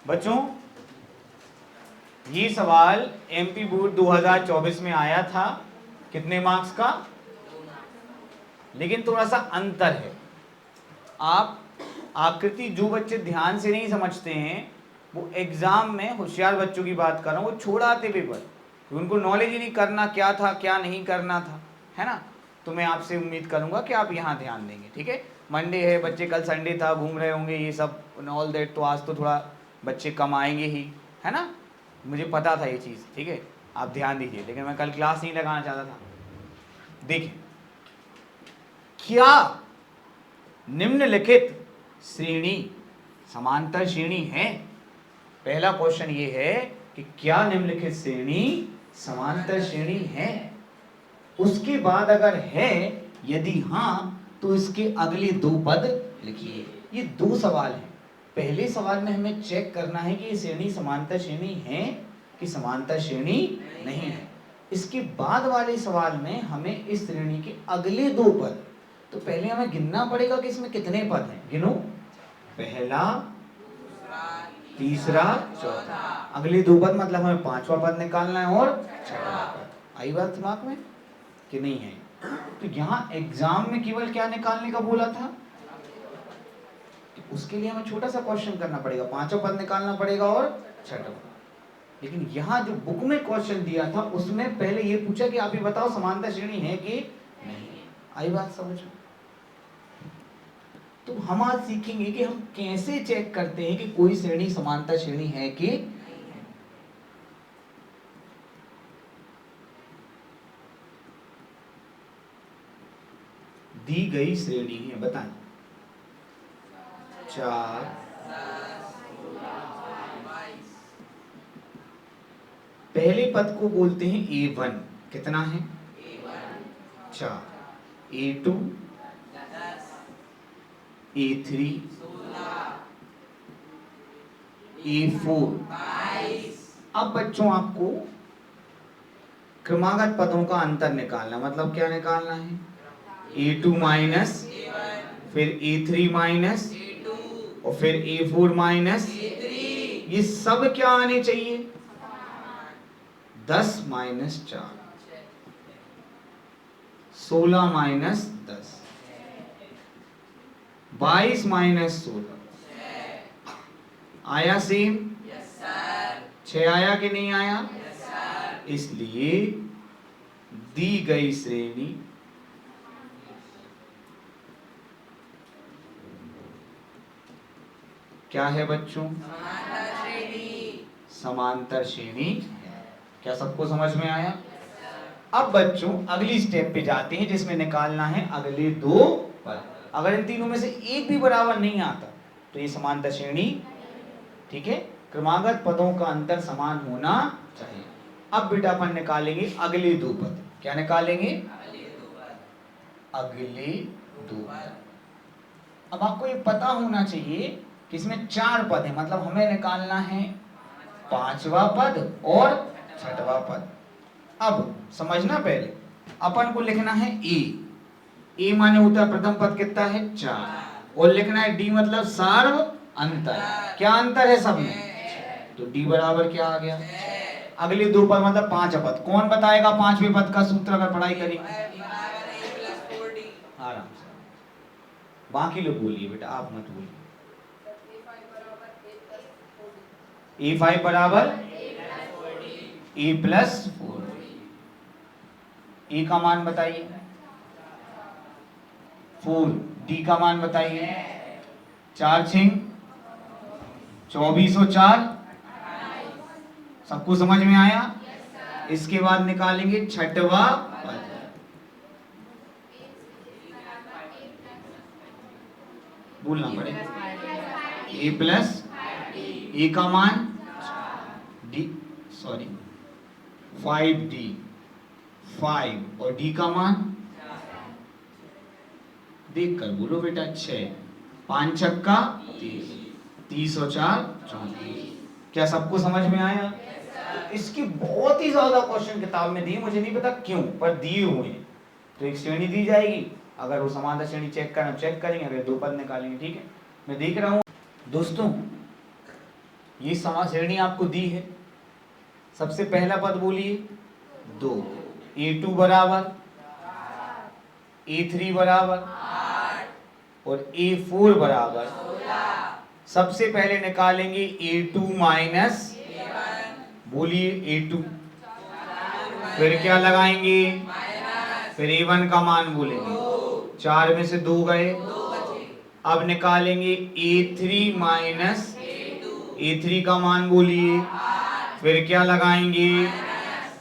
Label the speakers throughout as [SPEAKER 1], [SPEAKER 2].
[SPEAKER 1] बच्चों ये सवाल एमपी बोर्ड 2024 में आया था, कितने मार्क्स का? लेकिन थोड़ा सा अंतर है। आप आकृति जो बच्चे ध्यान से नहीं समझते हैं वो एग्जाम में, होशियार बच्चों की बात कर रहा हूँ, वो छोड़ आते पेपर, उनको नॉलेज ही नहीं करना क्या था क्या नहीं करना था, है ना। तो मैं आपसे उम्मीद करूंगा कि आप यहाँ ध्यान देंगे, ठीक है। मंडे है बच्चे, कल संडे था, घूम रहे होंगे ये सब ऑल दैट, तो आज तो थोड़ा बच्चे कम आएंगे ही, है ना। मुझे पता था ये चीज़, ठीक है। आप ध्यान दीजिए, लेकिन मैं कल क्लास नहीं लगाना चाहता था। देखिए, क्या निम्नलिखित श्रेणी समांतर श्रेणी है? पहला क्वेश्चन ये है कि क्या निम्नलिखित श्रेणी समांतर श्रेणी है। उसके बाद अगर है, यदि हाँ, तो इसके अगले दो पद लिखिए। ये दो सवाल हैं। पहले सवाल में हमें चेक करना है कि ये श्रेणी समांतर श्रेणी है कि समांतर श्रेणी नहीं है। इसके बाद वाले सवाल में हमें इस श्रेणी के अगले दो पद, तो पहले हमें गिनना पड़ेगा कि इसमें कितने पद हैं। गिनो, पहला, तीसरा, चौथा। अगले दो पद मतलब हमें पांचवा पद निकालना है और छठा पद। आई बात दिमाग में कि नहीं है? तो यहाँ एग्जाम में केवल क्या निकालने का बोला था, उसके लिए हमें छोटा सा क्वेश्चन करना पड़ेगा, पांचों पद निकालना पड़ेगा और छठा पद। लेकिन यहाँ जो बुक में क्वेश्चन दिया था उसमें पहले ये पूछा कि आप ये बताओ समांतर श्रेणी है कि नहीं। आई बात समझ में? तो हम आज सीखेंगे कि हम कैसे चेक करते हैं कि कोई श्रेणी समांतर श्रेणी है कि दी गई श्रेणी है। बताएं, 4, पहले पद को बोलते हैं A1, कितना है? 4, A2, A3, A4। अब बच्चों आपको क्रमागत पदों का अंतर निकालना, मतलब क्या निकालना है? A2 माइनस, फिर A3 माइनस, और फिर A4 माइनस। ये सब क्या आने चाहिए? 10 माइनस 4, 16 माइनस 10, 22 माइनस 16। आया सेम? 6 आया कि नहीं आया? इसलिए दी गई श्रेणी क्या है बच्चों? समांतर श्रेणी है। क्या सबको समझ में आया? अब बच्चों अगली स्टेप पे जाते हैं जिसमें निकालना है अगले दो पद। अगर इन तीनों में से एक भी बराबर नहीं आता तो ये समांतर श्रेणी, ठीक है। क्रमागत पदों का अंतर समान होना चाहिए। अब बेटा अपन निकालेंगे अगले दो पद। क्या निकालेंगे? अगले दो पद। अब आपको ये पता होना चाहिए कि इसमें 4 पद है, मतलब हमें निकालना है पांचवा पद और छठवा पद। अब समझना, पहले अपन को लिखना है ए माने होता है प्रथम पद कितना है? 4, और लिखना है डी मतलब सार्व अंतर। क्या अंतर है सब में? तो डी बराबर क्या आ गया? अगले दो पद मतलब 5 पद। कौन बताएगा पांचवें पद का सूत्र अगर पढ़ाई करेंगे? आराम से, बाकी लोग बोलिए बेटा, आप मत बोलिए। A5 बराबर A प्लस 4। ए का मान बताइए 4, डी का मान बताइए 4 6 24 और 4। सबको समझ में आया? इसके बाद निकालेंगे छठवा पद। बोलना पड़ेगा ए प्लस, ए का मान डी, सॉरी 5D, 5, और डी का मान देख कर बोलो बेटा 6, 5 छक्का 30, 30 और 4 34। क्या सबको समझ में आया? इसकी बहुत ही ज्यादा क्वेश्चन किताब में दिए, मुझे नहीं पता क्यों, पर दिए हुए हैं। तो एक श्रेणी दी जाएगी, अगर वो समांतर श्रेणी चेक करना चेक करेंगे, अगर दो पद निकालेंगे, ठीक है। मैं देख रहा हूँ दोस्तों ये समान श्रेणी आपको दी है। सबसे पहला पद बोलिए 2, A2 बराबर, A3 बराबर और A4 बराबर। सबसे पहले निकालेंगे A2 माइनस, बोलिए A2, फिर क्या लगाएंगे, फिर A1 का मान बोलेंगे, 4 में से 2 गए। अब निकालेंगे A3 माइनस A3 का मान बोलिए, फिर क्या लगाएंगे,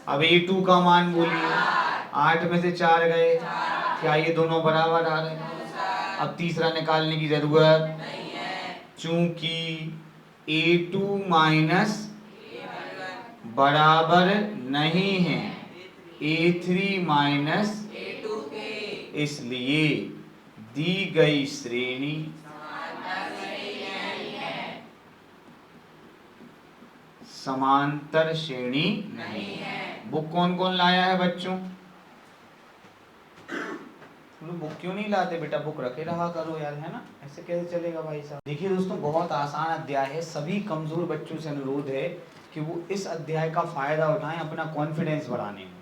[SPEAKER 1] अब A2 का मान बोलिए, 8 में से 4 गए। क्या ये दोनों बराबर आ रहे हैं? अब तीसरा निकालने की जरूरत नहीं है, चूंकि A2 माइनस बराबर नहीं है A3 माइनस A2 के, इसलिए दी गई श्रेणी समांतर श्रेणी नहीं है। बुक कौन कौन लाया है बच्चों? बुक क्यों नहीं लाते बेटा? बुक रखे रहा करो यार, है ना, ऐसे कैसे चलेगा भाई साहब। देखिए दोस्तों, बहुत आसान अध्याय है। सभी कमजोर बच्चों से अनुरोध है कि वो इस अध्याय का फायदा उठाएं अपना कॉन्फिडेंस बढ़ाने में।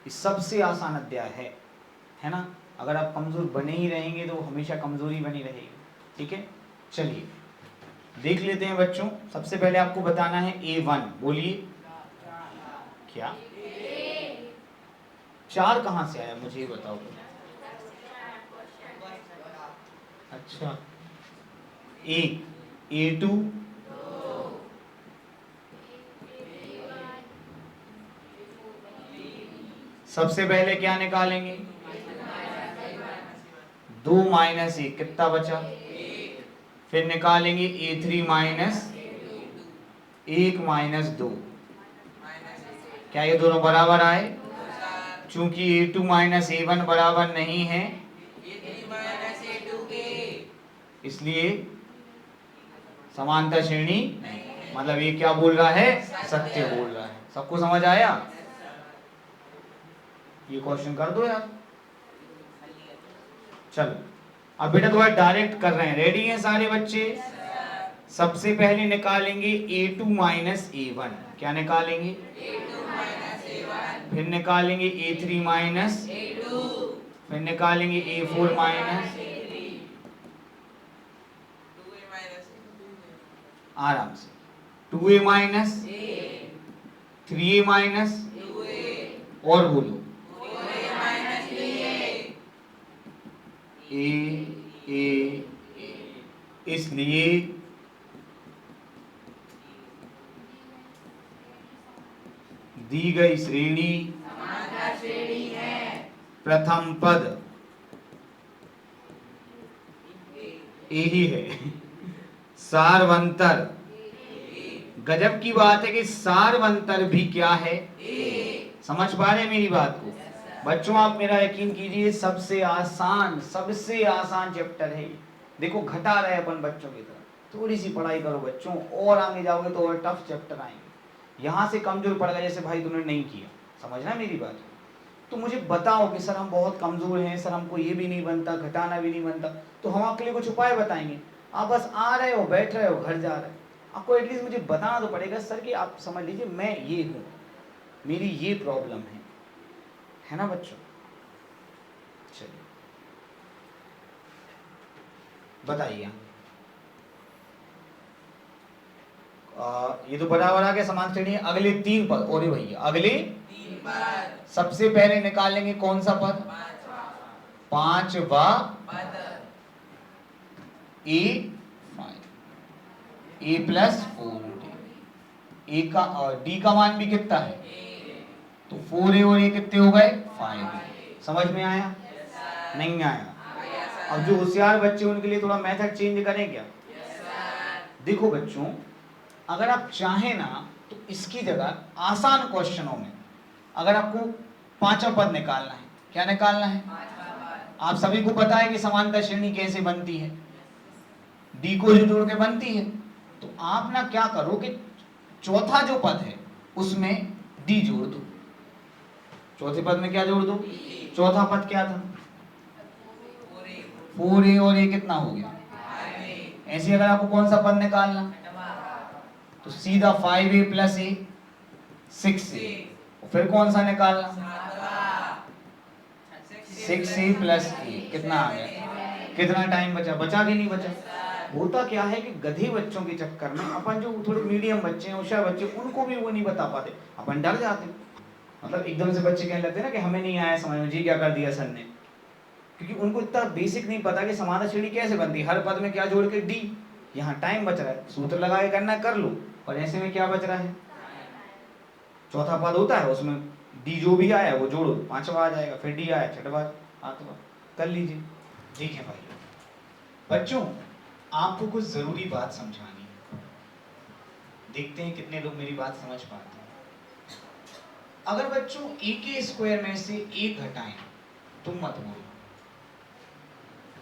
[SPEAKER 1] ये सबसे आसान अध्याय है ना। अगर आप कमजोर बने ही रहेंगे तो हमेशा कमजोरी बनी रहेगी। ठीक है, चलिए देख लेते हैं बच्चों। सबसे पहले आपको बताना है A1, बोलिए क्या 4 कहां से आया, मुझे ये बताओ। अच्छा, A2 सबसे पहले क्या निकालेंगे, 2 माइनस 1, कितना बचा, फिर निकालेंगे A3 माइनस 1 माइनस 2। क्या ये दोनों बराबर आए? चूंकि A2 माइनस A1 बराबर नहीं है इसलिए समांतर श्रेणी नहीं। मतलब ये क्या बोल रहा है, सत्य बोल रहा है। सबको समझ आया? ये क्वेश्चन कर दो यार। चलो अब बेटा थोड़ा डायरेक्ट कर रहे हैं। रेडी हैं सारे बच्चे? सबसे पहले निकालेंगे A2 माइनस A1। क्या निकालेंगे, A2 माइनस A1। फिर निकालेंगे A3 माइनस A2। फिर निकालेंगे A4 माइनस, आराम से 2A माइनस 3A माइनस, और बोलो A। इसलिए दी गई श्रेणी प्रथम पद ए ही है। सारवंतर, गजब की बात है कि सारवंतर भी क्या है, समझ पा रहे हैं मेरी बात को? बच्चों आप मेरा यकीन कीजिए, सबसे आसान चैप्टर है। देखो घटा रहे अपन बच्चों की तरफ। थोड़ी सी पढ़ाई करो बच्चों, और आगे जाओगे तो और टफ चैप्टर आएंगे। यहाँ से कमजोर पड़ गए जैसे भाई तुमने नहीं किया, समझना मेरी बात। तो मुझे बताओ कि सर हम बहुत कमजोर हैं, सर हमको ये भी नहीं बनता, घटाना भी नहीं बनता, तो हम आपके लिए कुछ उपाय बताएंगे। आप बस आ रहे हो, बैठ रहे हो, घर जा रहे हो, आपको एटलीस्ट मुझे बताना तो पड़ेगा सर कि आप समझ लीजिए मैं ये हूँ, मेरी ये प्रॉब्लम है ना बच्चों। चलिए बताइए। ये तो बराबर आ गया समान श्रेणी। अगले 3 पद, और भैया अगले 3 पद सबसे पहले निकालेंगे कौन सा पद, 5वां पद A प्लस 4D। ए का और डी का मान भी कितना है, तो 4A और A कितने हो गए, 5A। समझ में आया? नहीं आया? अब जो होशियार बच्चे उनके लिए थोड़ा मेथड चेंज करें क्या? देखो बच्चों, अगर आप चाहें ना तो इसकी जगह आसान क्वेश्चनों में अगर आपको 5वां पद निकालना है, क्या निकालना है, आप सभी को पता है कि समांतर श्रेणी कैसे बनती है, डी को जोड़ के बनती है। तो आप ना क्या करो कि चौथा जो पद है उसमें डी जोड़ दो। चौथे पद में क्या जोड़ दो, चौथा पद क्या था, 4A और A कितना हो गया, ऐसे अगर आपको कौन सा पद निकालना, तो सीधा 5a प्लस ए 6a, फिर कौन सा निकालना 6a प्लस ए, कितना आ गया, कितना टाइम बचा, बचा कि नहीं बचा। होता क्या है कि गधे बच्चों के चक्कर में अपन जो थोड़े मीडियम बच्चे हैं, होशियार बच्चे, उनको भी वो नहीं बता पाते, अपन डर जाते हैं। मतलब एकदम से बच्चे कहने लगते हैं ना कि हमें नहीं आया समझ में, जी क्या कर दिया सर ने, क्योंकि उनको इतना बेसिक नहीं पता कि समानता श्रेणी कैसे बनती है, हर पद में क्या जोड़ के डी, यहाँ टाइम बच रहा है, सूत्र लगा के करना कर लो, और ऐसे में क्या बच रहा है, चौथा पद होता है उसमें डी जो भी आया वो जोड़ो, पांचवा आ जाएगा, फिर डी आया, छठवा आठवां, कर लीजिए। ठीक है भाई बच्चों, आपको कुछ जरूरी बात समझानी है, देखते हैं कितने लोग मेरी बात समझ पाते हैं। अगर बच्चों ए के स्क्वायर में से एक घटाएं, तुम मत बोलो,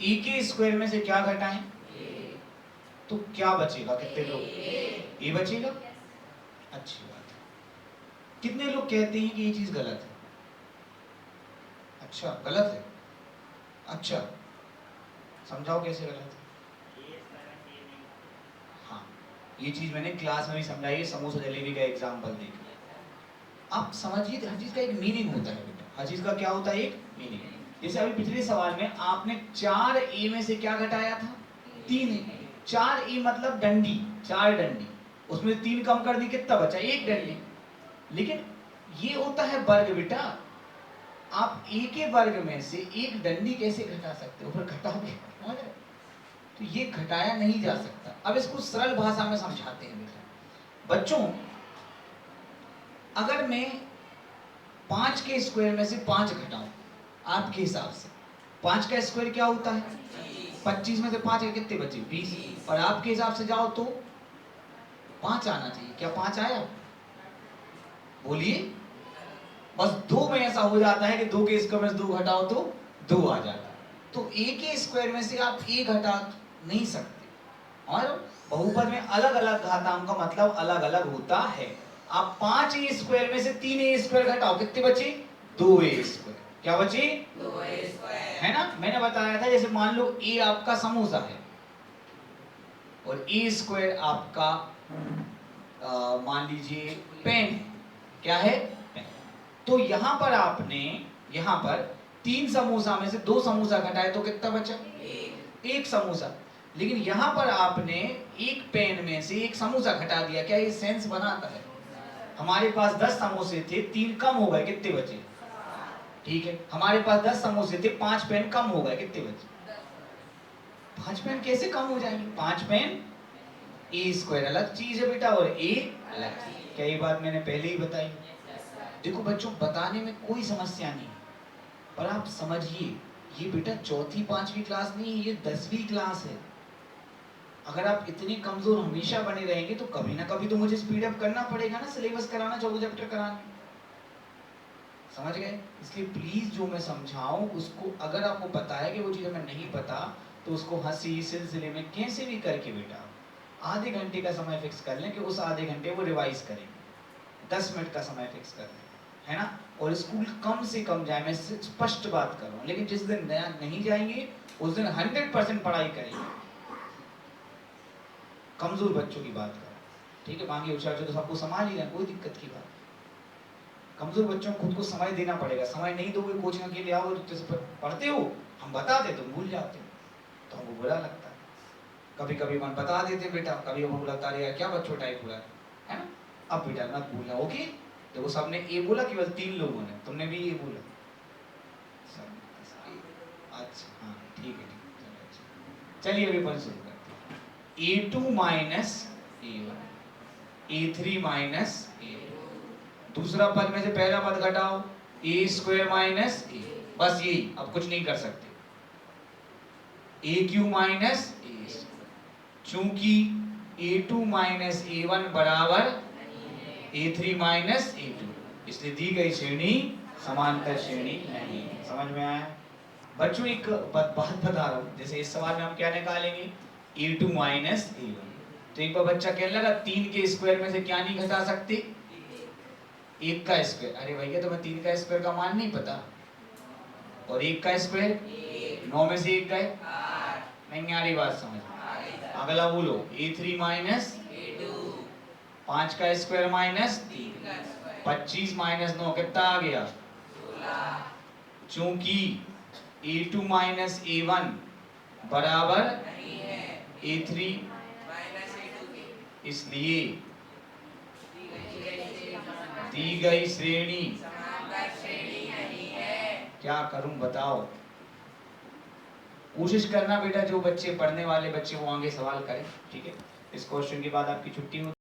[SPEAKER 1] ए के स्क्वायर में से क्या घटाएं, तो क्या बचेगा, कितने लोग, ए बचेगा, अच्छी बात है। कितने लोग कहते हैं कि ये चीज गलत है, अच्छा गलत है, अच्छा समझाओ कैसे गलत है। हाँ, ये चीज मैंने क्लास में भी समझाई है, समोसा जलेबी का एग्जाम्पल देख, आप समझिए हर चीज का एक मीनिंग होता है बेटा, हर चीज का क्या होता है, एक मीनिंग। जैसे अभी पिछले सवाल में आपने 4a में से क्या घटाया था, 3a, 4a मतलब डंडी, 4 डंडी, उसमें 3 कम कर दी, कितना बचा, 1 डंडी। लेकिन ये होता है वर्ग बेटा, आप a के वर्ग में से 1 डंडी कैसे घटा सकते हो, फिर घटाओगे, तो ये घटाया नहीं जा सकता। अब इसको सरल भाषा में समझाते हैं बेटा। बच्चों अगर मैं 5 के स्क्वायर में से 5 घटाऊं, आपके हिसाब से 5 का स्क्वायर क्या होता है, 25 में से 5 के कितने बचे, 20, और आपके हिसाब से जाओ तो 5 आना चाहिए, क्या 5 आया, बोलिए। बस 2 में ऐसा हो जाता है कि 2 के स्क्वायर में से 2 घटाओ तो 2 आ जाता है, तो a के स्क्वायर में से आप a घटा नहीं सकते, और बहुपद में अलग अलग घातांक का मतलब अलग अलग होता है। आप 5a स्क्वायर में से 3a स्क्वायर घटाओ, कितने बचे, 2a स्क्वायर, क्या बचे, 2a स्क्वायर, है ना। मैंने बताया था जैसे मान लो a आपका समोसा है और a स्क्वायर आपका मान लीजिए पेन है, क्या है, पेन। तो यहां पर आपने, यहां पर 3 समोसा में से 2 समोसा घटाए तो कितना बचा, 1 समोसा। लेकिन यहां पर आपने एक पेन में से 1 समोसा घटा दिया, क्या ये सेंस बनाता है। हमारे पास 10 समोसे थे, 3 कम हो गए, कितने बचे, ठीक है। हमारे पास 10 समोसे थे, 5 पेन कम हो गए, कितने बचे, 5 पेन कैसे कम हो जाएंगे, 5 पेन, ए स्क्वायर अलग चीज है बेटा और ए अलग चीज, क्या ये बात मैंने पहले ही बताई। देखो बच्चों बताने में कोई समस्या नहीं, पर आप समझिए ये बेटा चौथी 5वीं क्लास नहीं है, ये 10वीं क्लास है। अगर आप इतने कमजोर हमेशा बने रहेंगे तो कभी ना कभी तो मुझे स्पीड अप करना पड़ेगा ना, सिलेबस कराना, 14 चैप्टर कराने, समझ गए। इसलिए प्लीज जो मैं समझाऊं उसको, अगर आपको पता है कि वो चीज़ हमें नहीं पता, तो उसको हंसी सिलसिले में कैसे भी करके बेटा आधे घंटे का समय फिक्स कर लें कि उस आधे घंटे वो रिवाइज करेंगे, 10 मिनट का समय फिक्स कर लें, है ना। और स्कूल कम से कम जाए, मैं स्पष्ट बात कर रहा हूँ, लेकिन जिस दिन नया नहीं जाएंगे उस दिन 100% पढ़ाई करेंगे। कमजोर बच्चों की बात कर, ठीक है, बाकी होशियार तो सबको संभाल ही रहे, कोई दिक्कत की बात। कमजोर बच्चों को खुद को समय देना पड़ेगा, समय नहीं दोगे कोचिंग के लिए आओ तो पढ़ते हो, हम बताते तो भूल जाते हो, तो हमको बुरा लगता है। कभी कभी मन बता देते बेटा, कभी हमको लगता है क्या बच्चों टाइप हुआ है ना। अब बेटा मत भूलना, ओके। देखो सबने ए बोला, केवल 3 लोगों ने, तुमने भी ये बोला, अच्छा हाँ ठीक है, चलिए अभी अपन शुरू करते हैं। a2 minus a1, a3 minus a2, दूसरा पद में से पहला पद घटाओ, a स्क्वायर माइनस a, बस यही, अब कुछ नहीं कर सकते। a क्यू माइनस a, चूंकि a2 माइनस a1 बराबर a3 माइनस a2, इसलिए दी गई श्रेणी समांतर श्रेणी नहीं। समझ में आया बच्चों। एक बात बता रहा हूँ, जैसे इस सवाल में हम क्या निकालेंगे, a2 माइनस a1, तो एक बार बच्चा कहने लगा 3 के स्क्वायर में से क्या नहीं घटा सकते, 1 का स्क्वायर। अरे भैया तुम्हें 3 का स्क्वायर का मान नहीं पता, और 1 का स्क्वायर 9 में से 1 गए, नहीं आ रही बात समझ। अगला बोलो a3 माइनस a2, 5 का स्क्वायर माइनस 25 माइनस 9 कितना आ गया? चूंकि a2 माइनस a1 बराबर a3 इसलिए दी गई श्रेणी क्या करूं बताओ? कोशिश करना बेटा, जो बच्चे पढ़ने वाले बच्चे वो आगे सवाल करें, ठीक है? इस क्वेश्चन के बाद आपकी छुट्टी हो